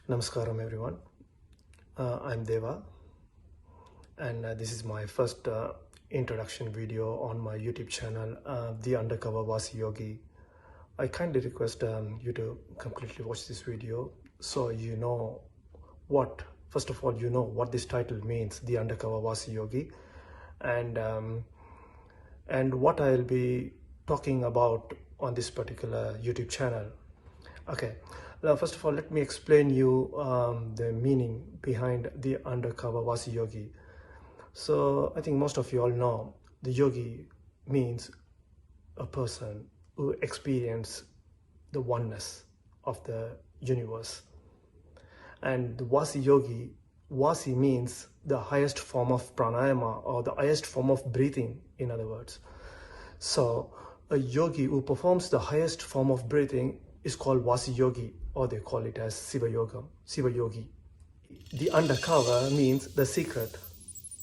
Namaskaram everyone. I'm Deva, and this is my first introduction video on my YouTube channel, The Undercover Vasi Yogi. I kindly request you to completely watch this video so you know first of all, you know what this title means, The Undercover Vasi Yogi, and what I'll be talking about on this particular YouTube channel. Okay, now first of all, let me explain you the meaning behind the undercover Vasi Yogi. So I think most of you all know the yogi means a person who experiences the oneness of the universe. And the Vasi Yogi, Vasi means the highest form of pranayama, or the highest form of breathing, in other words. So a yogi who performs the highest form of breathing is called Vasi Yogi, or they call it as Siva Yogam, Siva Yogi. The undercover means the secret.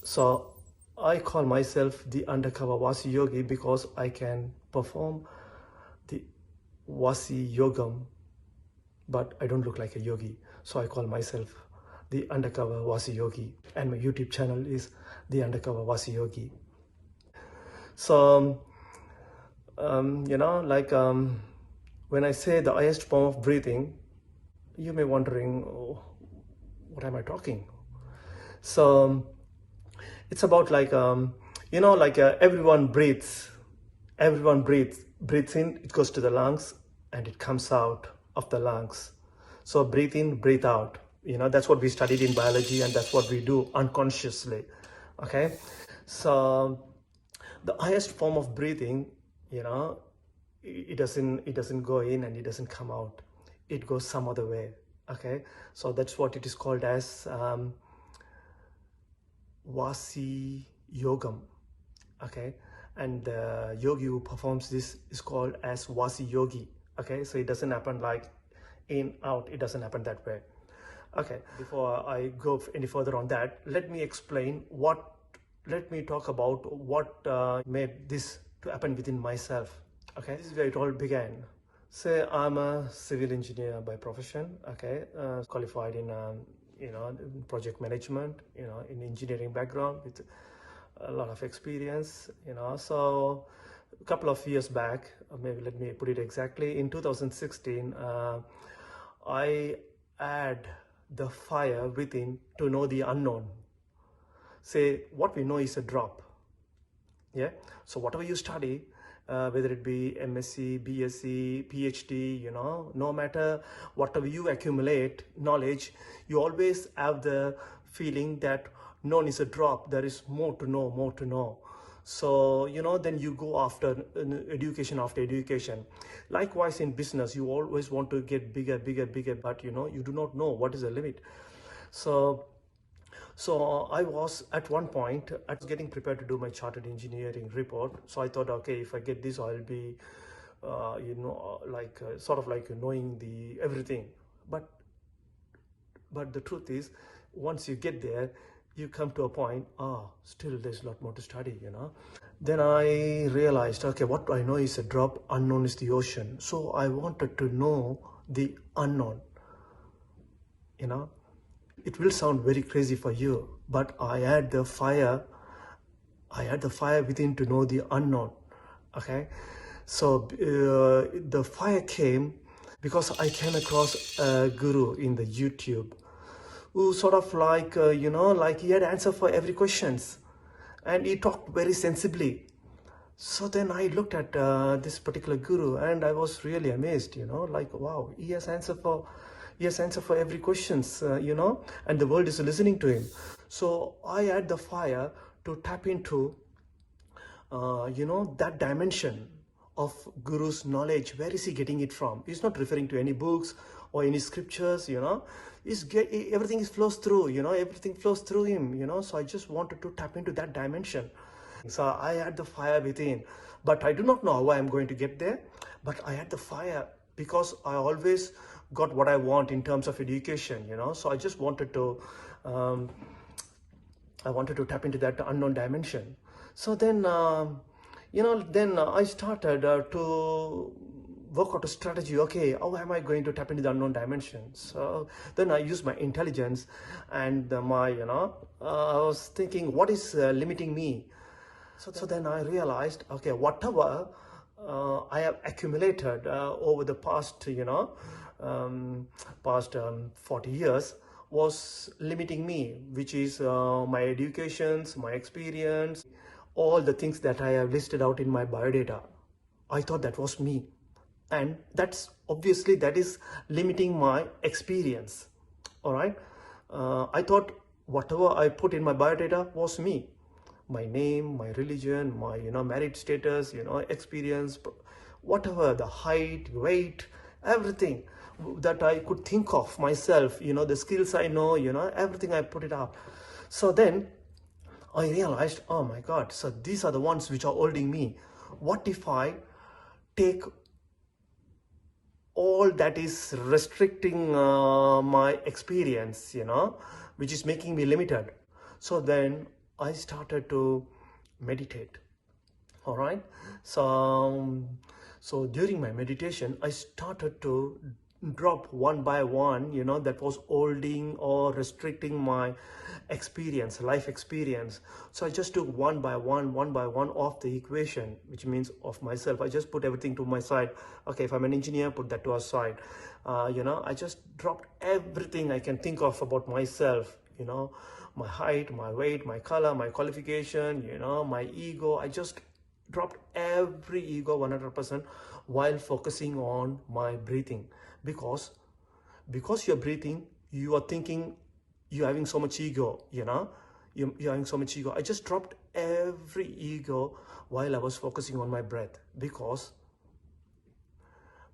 So I call myself the undercover Vasi Yogi because I can perform the Vasi Yogam, but I don't look like a yogi. So I call myself the undercover Vasi Yogi, and my YouTube channel is the undercover Vasi Yogi. So, when I say the highest form of breathing, you may be wondering, oh, what am I talking? So it's about everyone breathes in, it goes to the lungs and it comes out of the lungs. So breathe in, breathe out, that's what we studied in biology, and that's what we do unconsciously. Okay, so the highest form of breathing, it doesn't go in and it doesn't come out, it goes some other way. Okay, so that's what it is called as Vasi Yogam. Okay, and the yogi who performs this is called as Vasi Yogi. Okay, so it doesn't happen like in, out, it doesn't happen that way. Okay, before I go any further on that, let me talk about what made this to happen within myself. Okay, this is where it all began. Say I'm a civil engineer by profession. Okay, qualified in project management, in engineering background with a lot of experience, so a couple of years back, maybe let me put it exactly, in 2016, I had the fire within to know the unknown. Say what we know is a drop. Yeah, so whatever you study, whether it be MSc, BSc, PhD, no matter whatever you accumulate knowledge, you always have the feeling that known is a drop, there is more to know. So then you go after education after education. Likewise in business, you always want to get bigger, but you do not know what is the limit. So I was at one point, I was getting prepared to do my chartered engineering report. So I thought, okay, if I get this, I'll be, sort of like knowing the everything. But the truth is, once you get there, you come to a point, still there's a lot more to study, Then I realized, okay, what I know is a drop, unknown is the ocean. So I wanted to know the unknown, It will sound very crazy for you, but I had the fire within to know the unknown. Okay, so the fire came because I came across a guru in the YouTube who sort of like he had answer for every questions, and he talked very sensibly. So then I looked at this particular guru and I was really amazed, wow, he has answer for every questions, and the world is listening to him. So I had the fire to tap into, that dimension of Guru's knowledge. Where is he getting it from? He's not referring to any books or any scriptures, everything flows through, everything flows through him, so I just wanted to tap into that dimension. So I had the fire within, but I do not know how I am going to get there, but I had the fire because I always got what I want in terms of education, so I just wanted to tap into that unknown dimension. So then then I started to work out a strategy. Okay, how am I going to tap into the unknown dimensions? So then I use my intelligence and my, I was thinking, what is limiting me? So then I realized, okay, whatever I have accumulated over the past, past 40 years was limiting me, which is my educations, my experience, all the things that I have listed out in my biodata. I thought that was me. And that's obviously that is limiting my experience. All right. I thought whatever I put in my biodata was me. My name, my religion, my married status, experience, whatever, the height, weight, everything that I could think of myself, the skills I know, everything I put it up. So then I realized, oh my God, so these are the ones which are holding me. What if I take all that is restricting my experience, which is making me limited? So then I started to meditate. All right. So during my meditation, I started to drop one by one, that was holding or restricting my experience, life experience. So I just took one by one off the equation, which means of myself. I just put everything to my side. Okay, if I'm an engineer, put that to our side. I just dropped everything I can think of about myself, my height, my weight, my color, my qualification, my ego. I just dropped every ego 100% while focusing on my breathing. Because you're breathing, you are thinking you're having so much ego, you're having so much ego. I just dropped every ego while I was focusing on my breath, because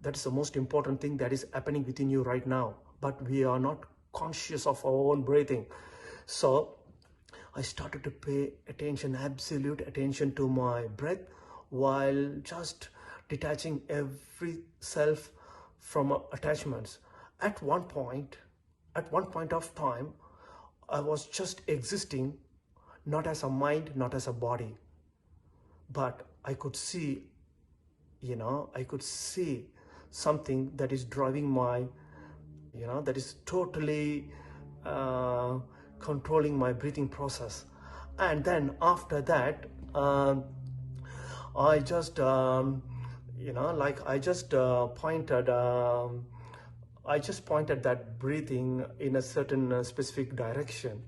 that is the most important thing that is happening within you right now. But we are not conscious of our own breathing. So I started to pay attention, absolute attention to my breath, while just detaching every self from attachments. At one point of time, I was just existing, not as a mind, not as a body, but I could see, something that is driving my, that is totally controlling my breathing process. And then after that, I just I just pointed that breathing in a certain specific direction,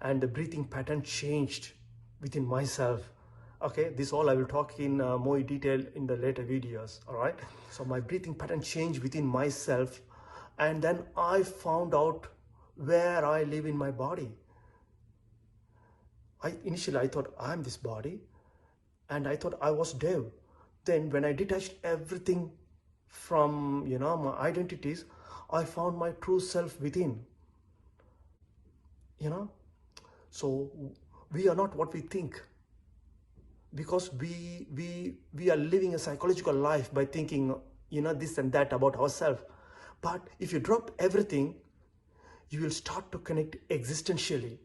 and the breathing pattern changed within myself. Okay, this all I will talk in more detail in the later videos. All right, so my breathing pattern changed within myself, and then I found out where I live in my body. Initially I thought I'm this body, and I thought I was Dev. Then when I detached everything from, my identities, I found my true self within. So we are not what we think, because we are living a psychological life by thinking, this and that about ourselves. But if you drop everything, you will start to connect existentially.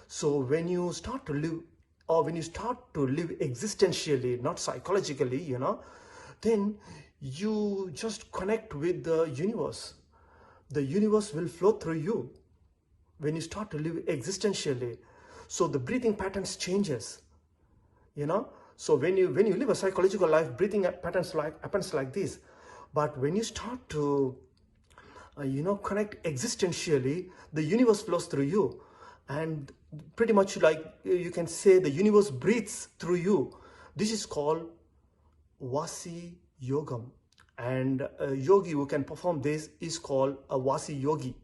So when you start to live, or when you start to live existentially, not psychologically, then you just connect with the universe. The universe will flow through you when you start to live existentially. So the breathing patterns changes, So when you live a psychological life, breathing patterns happens like this. But when you start to, connect existentially, the universe flows through you. And pretty much like you can say the universe breathes through you. This is called Vasi Yogam. And a yogi who can perform this is called a Vasi yogi.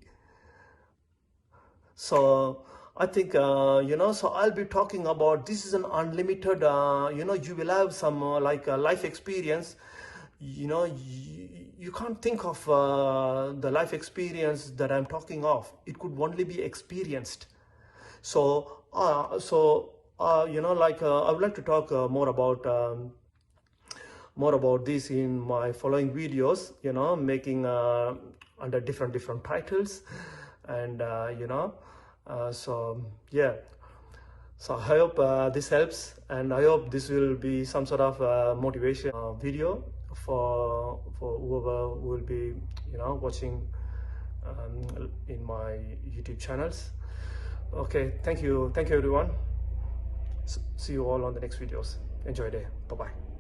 So I think, so I'll be talking about, this is an unlimited, you will have some life experience. You can't think of the life experience that I'm talking of. It could only be experienced. So, I would like to talk more about this in my following videos, making under different titles. And, so yeah. So I hope this helps, and I hope this will be some sort of motivation video for whoever will be watching in my YouTube channels. Okay, thank you everyone. See you all on the next videos. Enjoy your day. Bye bye.